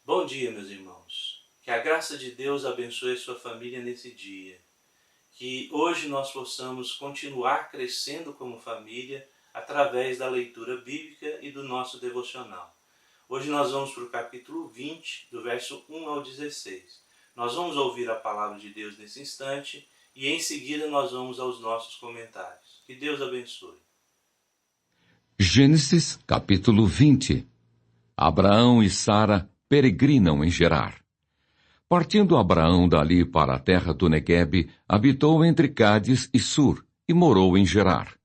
Bom dia, meus irmãos. Que a graça de Deus abençoe a sua família nesse dia. Que hoje nós possamos continuar crescendo como família através da leitura bíblica e do nosso devocional. Hoje nós vamos para o capítulo 20, do verso 1 ao 16. Nós vamos ouvir a palavra de Deus nesse instante e em seguida nós vamos aos nossos comentários. Que Deus abençoe. Gênesis capítulo 20. Abraão e Sara peregrinam em Gerar. Partindo Abraão dali para a terra do Neguebe, habitou entre Cádiz e Sur, e morou em Gerar.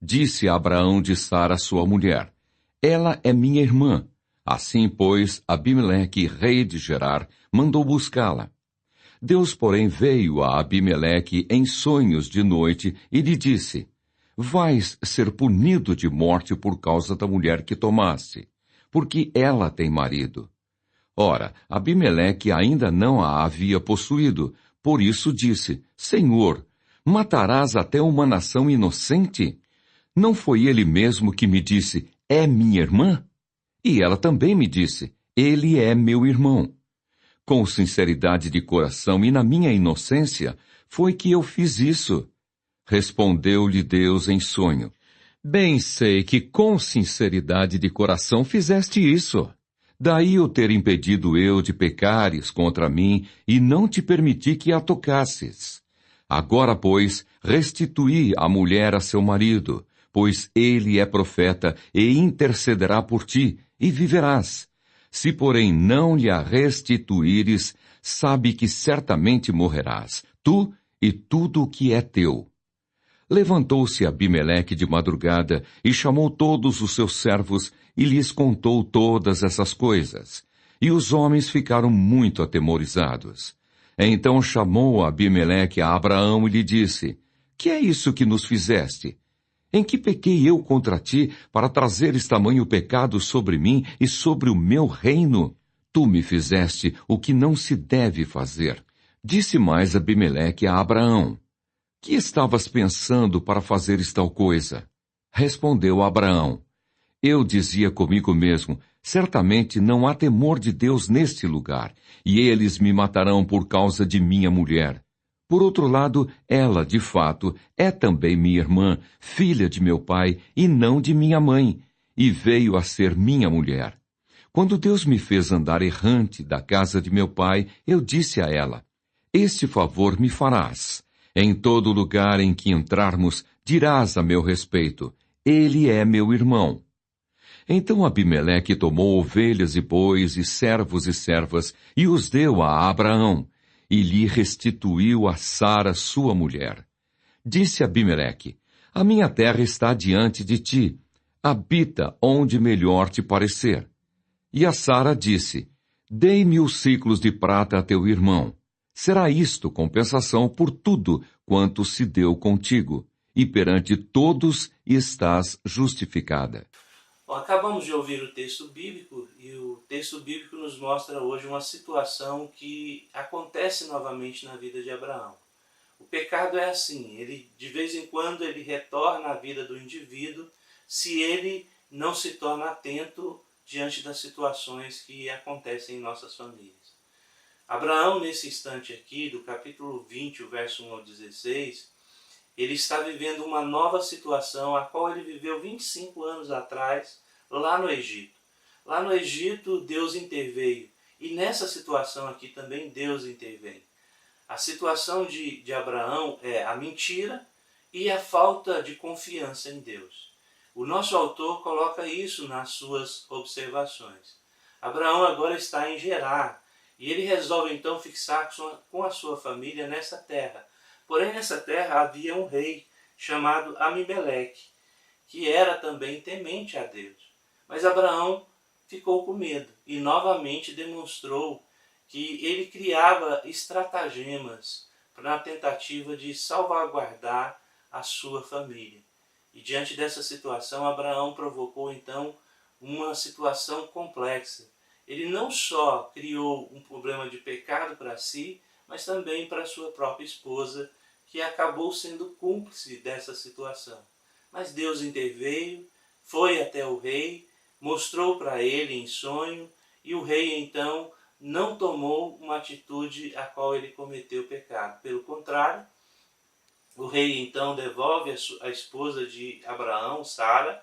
Disse Abraão de Sara sua mulher: ela é minha irmã. Assim, pois, Abimeleque, rei de Gerar, mandou buscá-la. Deus, porém, veio a Abimeleque em sonhos de noite e lhe disse: vais ser punido de morte por causa da mulher que tomaste, porque ela tem marido. Ora, Abimeleque ainda não a havia possuído, por isso disse: Senhor, matarás até uma nação inocente? Não foi ele mesmo que me disse: é minha irmã? E ela também me disse: ele é meu irmão. Com sinceridade de coração e na minha inocência, foi que eu fiz isso. Respondeu-lhe Deus em sonho: bem sei que com sinceridade de coração fizeste isso. Daí eu ter impedido eu de pecares contra mim e não te permiti que a tocasses. Agora, pois, restituí a mulher a seu marido, pois ele é profeta e intercederá por ti, e viverás. Se, porém, não lhe a restituíres, sabe que certamente morrerás, tu e tudo o que é teu. Levantou-se Abimeleque de madrugada e chamou todos os seus servos e lhes contou todas essas coisas. E os homens ficaram muito atemorizados. Então chamou Abimeleque a Abraão e lhe disse: que é isso que nos fizeste? Em que pequei eu contra ti para trazeres tamanho pecado sobre mim e sobre o meu reino? Tu me fizeste o que não se deve fazer. Disse mais Abimeleque a Abraão: que estavas pensando para fazeres tal coisa? Respondeu Abraão: eu dizia comigo mesmo: certamente não há temor de Deus neste lugar, e eles me matarão por causa de minha mulher. Por outro lado, ela, de fato, é também minha irmã, filha de meu pai, e não de minha mãe, e veio a ser minha mulher. Quando Deus me fez andar errante da casa de meu pai, eu disse a ela: este favor me farás. Em todo lugar em que entrarmos, dirás a meu respeito: ele é meu irmão. Então Abimeleque tomou ovelhas e bois e servos e servas e os deu a Abraão, e lhe restituiu a Sara sua mulher. Disse Abimeleque: a minha terra está diante de ti, habita onde melhor te parecer. E a Sara disse: dei-me os ciclos de prata a teu irmão. Será isto compensação por tudo quanto se deu contigo, e perante todos estás justificada. Bom, acabamos de ouvir o texto bíblico e o texto bíblico nos mostra hoje uma situação que acontece novamente na vida de Abraão. O pecado é assim, ele de vez em quando ele retorna à vida do indivíduo se ele não se torna atento diante das situações que acontecem em nossas famílias. Abraão, nesse instante aqui, do capítulo 20, o verso 1 ao 16, ele está vivendo uma nova situação, a qual ele viveu 25 anos atrás, lá no Egito. Lá no Egito, Deus interveio. E nessa situação aqui também Deus intervém. A situação de Abraão é a mentira e a falta de confiança em Deus. O nosso autor coloca isso nas suas observações. Abraão agora está em Gerar, e ele resolve então fixar com a sua família nessa terra. Porém, nessa terra havia um rei chamado Abimeleque, que era também temente a Deus. Mas Abraão ficou com medo e novamente demonstrou que ele criava estratagemas na tentativa de salvaguardar a sua família. E diante dessa situação, Abraão provocou então uma situação complexa. Ele não só criou um problema de pecado para si, mas também para sua própria esposa, que acabou sendo cúmplice dessa situação. Mas Deus interveio, foi até o rei, mostrou para ele em sonho e o rei então não tomou uma atitude a qual ele cometeu o pecado. Pelo contrário, o rei então devolve a esposa de Abraão, Sara,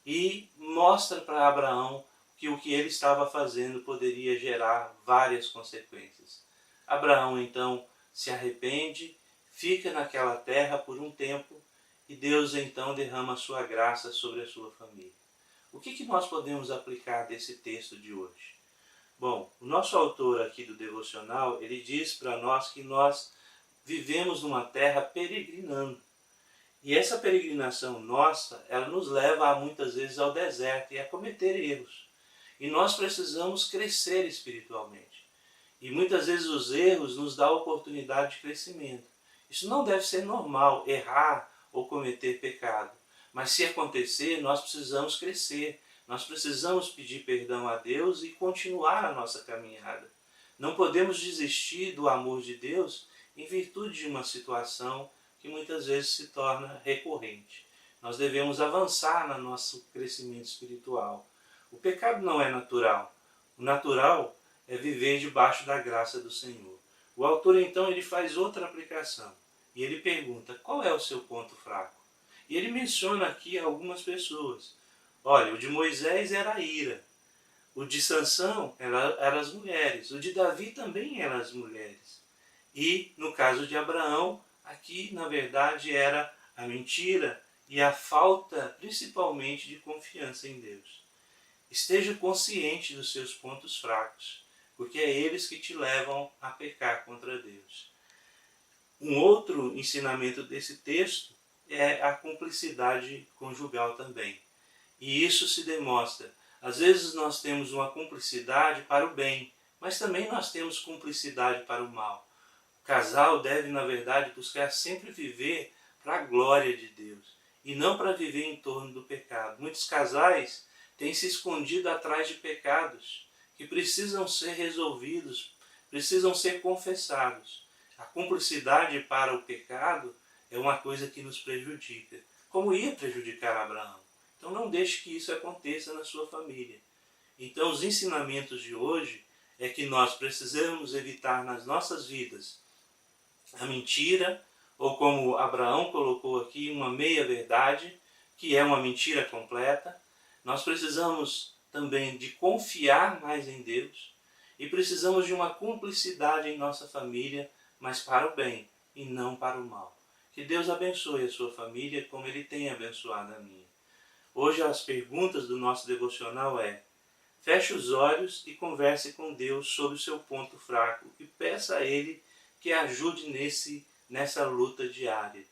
e mostra para Abraão que o que ele estava fazendo poderia gerar várias consequências. Abraão então se arrepende, fica naquela terra por um tempo e Deus então derrama a sua graça sobre a sua família. O que nós podemos aplicar desse texto de hoje? Bom, o nosso autor aqui do devocional, ele diz para nós que nós vivemos numa terra peregrinando. E essa peregrinação nossa, ela nos leva muitas vezes ao deserto e a cometer erros. E nós precisamos crescer espiritualmente. E muitas vezes os erros nos dão a oportunidade de crescimento. Isso não deve ser normal, errar ou cometer pecado. Mas se acontecer, nós precisamos crescer. Nós precisamos pedir perdão a Deus e continuar a nossa caminhada. Não podemos desistir do amor de Deus em virtude de uma situação que muitas vezes se torna recorrente. Nós devemos avançar no nosso crescimento espiritual. O pecado não é natural. O natural é viver debaixo da graça do Senhor. O autor então ele faz outra aplicação e ele pergunta: qual é o seu ponto fraco? E ele menciona aqui algumas pessoas. Olha, o de Moisés era a ira. O de Sansão eram as mulheres. O de Davi também eram as mulheres. E no caso de Abraão, aqui na verdade era a mentira e a falta principalmente de confiança em Deus. Esteja consciente dos seus pontos fracos, porque é eles que te levam a pecar contra Deus. Um outro ensinamento desse texto é a cumplicidade conjugal também. E isso se demonstra. Às vezes nós temos uma cumplicidade para o bem, mas também nós temos cumplicidade para o mal. O casal deve, na verdade, buscar sempre viver para a glória de Deus e não para viver em torno do pecado. Muitos casais têm se escondido atrás de pecados que precisam ser resolvidos, precisam ser confessados. A cumplicidade para o pecado é uma coisa que nos prejudica, como ia prejudicar Abraão. Então não deixe que isso aconteça na sua família. Então os ensinamentos de hoje é que nós precisamos evitar nas nossas vidas a mentira, ou como Abraão colocou aqui, uma meia-verdade, que é uma mentira completa. Nós precisamos também de confiar mais em Deus e precisamos de uma cumplicidade em nossa família, mas para o bem e não para o mal. Que Deus abençoe a sua família como Ele tem abençoado a minha. Hoje as perguntas do nosso devocional é: feche os olhos e converse com Deus sobre o seu ponto fraco e peça a Ele que ajude nessa luta diária.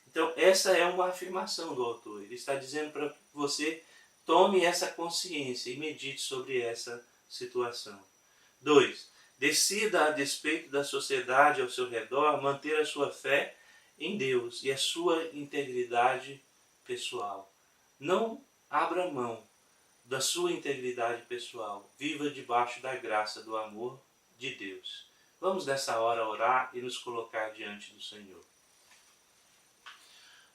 Então essa é uma afirmação do autor. Ele está dizendo para que você tome essa consciência e medite sobre essa situação. 2. Decida, a despeito da sociedade ao seu redor, manter a sua fé em Deus e a sua integridade pessoal. Não abra mão da sua integridade pessoal. Viva debaixo da graça, do amor de Deus. Vamos nessa hora orar e nos colocar diante do Senhor.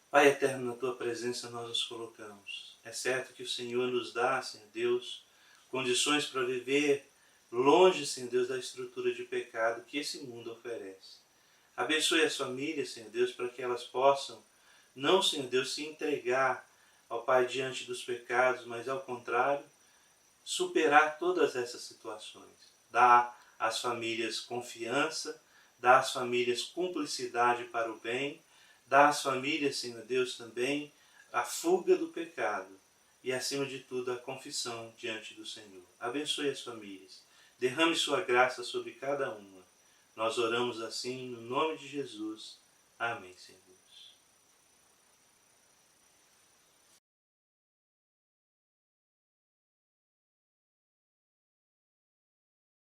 Pai eterno, na Tua presença nós nos colocamos. É certo que o Senhor nos dá, Senhor Deus, condições para viver longe, Senhor Deus, da estrutura de pecado que esse mundo oferece. Abençoe as famílias, Senhor Deus, para que elas possam, não, Senhor Deus, se entregar ao Pai diante dos pecados, mas ao contrário, superar todas essas situações. Dá às famílias confiança, dá às famílias cumplicidade para o bem, dá às famílias, Senhor Deus, também a fuga do pecado e, acima de tudo, a confissão diante do Senhor. Abençoe as famílias. Derrame sua graça sobre cada uma. Nós oramos assim no nome de Jesus. Amém, Senhor Deus.